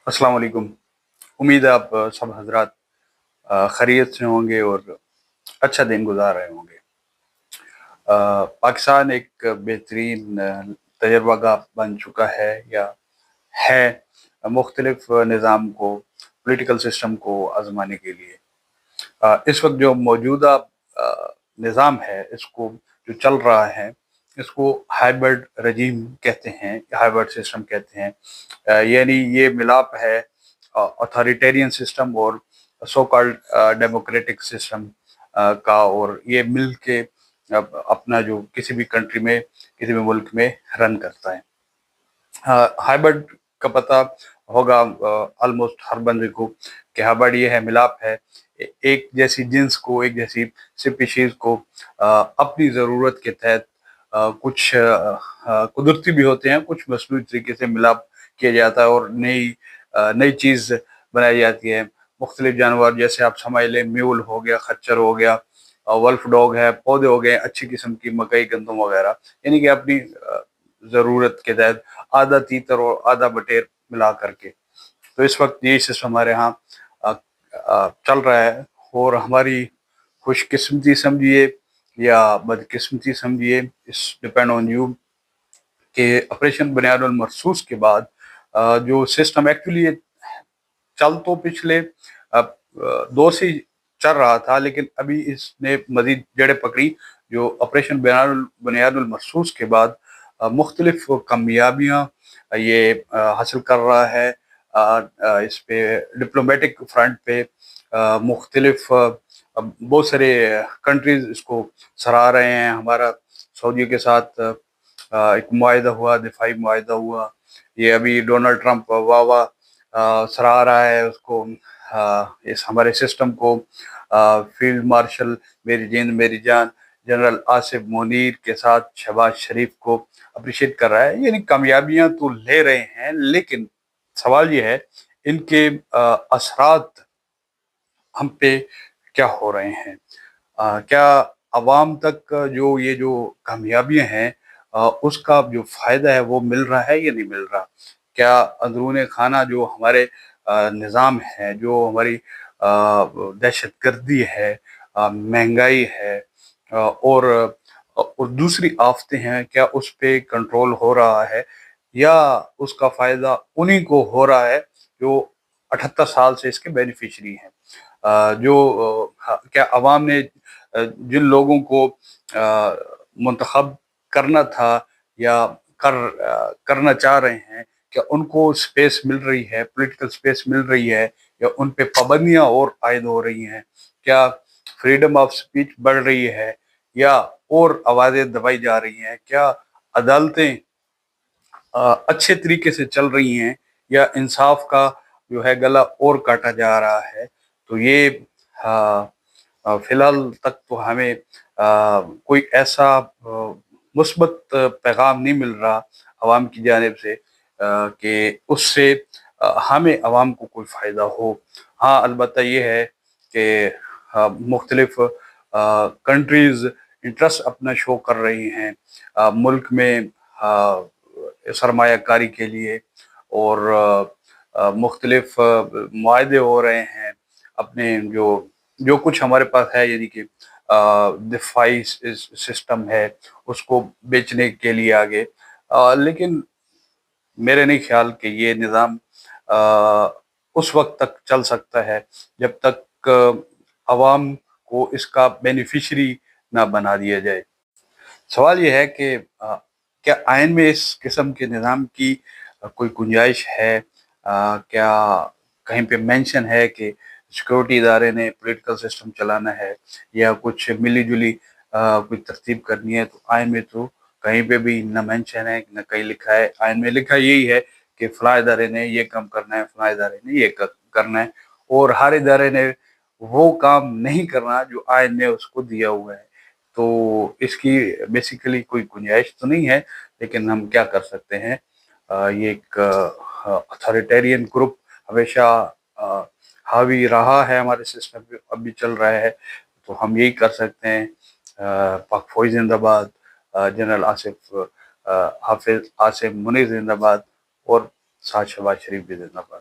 अस्सलाम वालेकुम। उम्मीद है आप सब हजरात खैरियत से होंगे और अच्छा दिन गुजार रहे होंगे। पाकिस्तान एक बेहतरीन तजर्बागाह बन चुका है या है मुख्तलिफ निज़ाम को, पॉलिटिकल सिस्टम को आजमाने के लिए। इस वक्त जो मौजूदा निज़ाम है, इसको जो चल रहा है, इसको हाइब्रिड रजीम कहते हैं, हाइब्रिड सिस्टम कहते हैं। यानी ये मिलाप है अथॉरिटेरियन सिस्टम और सो कॉल्ड डेमोक्रेटिक सिस्टम का, और ये मिल के अपना जो किसी भी कंट्री में, किसी भी मुल्क में रन करता है। हाइब्रिड का पता होगा ऑलमोस्ट हर बंदे को कि हाइब्रिड ये है, मिलाप है एक जैसी जिन्स को, एक जैसी स्पीशीज को अपनी ज़रूरत के तहत कुछ कुदरती भी होते हैं, कुछ मसनूई तरीके से मिलाप किया जाता है और नई चीज़ बनाई जाती है। मुख्तलिफ जानवर जैसे आप समझ लें, म्यूल हो गया, खच्चर हो गया, वल्फ डॉग है, पौधे हो गए अच्छी किस्म की, मकई, गंदम वगैरह, यानी कि अपनी ज़रूरत के तहत आधा तीतर और आधा बटेर मिला करके। तो इस वक्त यही सिस्टम हमारे यहाँ चल रहा है, और हमारी खुशकिस्मती समझिए या बदकिस्मती समझिए, इस डिपेंड ऑन यू, कि ऑपरेशन बुनियादुल मरसूस के बाद जो सिस्टम एक्चुअली चल तो पिछले दौर से चल रहा था, लेकिन अभी इसने मजीद जड़ें पकड़ी जो ऑपरेशन बुनियादुल मरसूस के बाद मुख्तलिफ कामयाबियाँ ये हासिल कर रहा है। इस पे डिप्लोमेटिक फ्रंट पे मुख्तलिफ बहुत सारे कंट्रीज इसको सराह रहे हैं। हमारा सऊदी के साथ एक मुआहिदा हुआ, दिफाई मुआहिदा हुआ, ये अभी डोनाल्ड ट्रंप वाह वाह सराह रहा है उसको, इस हमारे सिस्टम को। फील्ड मार्शल मेरी जिंद मेरी जान जनरल आसिफ मुनीर के साथ शहबाज शरीफ को अप्रिशिएट कर रहा है। यानी कामयाबियां तो ले रहे हैं, लेकिन सवाल ये है इनके असरात हम पे क्या हो रहे हैं। क्या आवाम तक जो कामयाबियां हैं उसका जो फ़ायदा है वो मिल रहा है या नहीं मिल रहा? क्या अंदरूनी खाना जो हमारे निज़ाम है, जो हमारी दहशतगर्दी है, महंगाई है, और दूसरी आफतें हैं, क्या उस पे कंट्रोल हो रहा है, या उसका फ़ायदा उन्हीं को हो रहा है जो 78 साल से इसके बेनिफिशरी हैं? क्या अवाम ने जिन लोगों को मुंतखब करना था या करना चाह रहे हैं, क्या उनको स्पेस मिल रही है, पॉलिटिकल स्पेस मिल रही है, या उन पे पाबंदियां और आयद हो रही हैं? क्या फ्रीडम ऑफ स्पीच बढ़ रही है, या और आवाज़ें दबाई जा रही हैं? क्या अदालतें अच्छे तरीके से चल रही हैं, या इंसाफ का जो है गला और काटा जा रहा है? तो ये फिलहाल तक तो हमें कोई ऐसा मुस्बत पैगाम नहीं मिल रहा आवाम की जानिब से कि उससे हमें आवाम को कोई फ़ायदा हो। हाँ, अलबत्ता ये है कि मुख्तलिफ कंट्रीज़ इंटरेस्ट अपना शो कर रही हैं मुल्क में सरमायाकारी के लिए, और मुख्तलिफ मुआहदे हो रहे हैं अपने जो जो कुछ हमारे पास है, यानी कि दिफाई सिस्टम है, उसको बेचने के लिए आगे। लेकिन मेरे नहीं ख्याल कि ये निज़ाम उस वक्त तक चल सकता है जब तक अवाम को इसका बेनिफिशरी ना बना दिया जाए। सवाल ये है कि क्या आइन में इस किस्म के निज़ाम की कोई गुंजाइश है? क्या कहीं पे मेंशन है कि सिक्योरिटी इदारे ने पॉलिटिकल सिस्टम चलाना है, या कुछ मिली जुली कोई तरतीब करनी है? तो आइन में तो कहीं पे भी न मेंशन है, न कहीं लिखा है। आइन में लिखा यही है कि फलां इदारे ने ये काम करना है, फलां इदारे ने ये करना है, और हर इदारे ने वो काम नहीं करना जो आइन ने उसको दिया हुआ है। तो इसकी बेसिकली कोई गुंजाइश तो नहीं है, लेकिन हम क्या कर सकते हैं। ये एक अथॉरिटेरियन ग्रुप हमेशा हावी रहा है हमारे सिस्टम पे, अब भी चल रहा है। तो हम यही कर सकते हैं, पाक फौज जिंदाबाद, जनरल हाफिज आसिफ मुनीर जिंदाबाद, और साथ शहबाज शरीफ भी जिंदाबाद।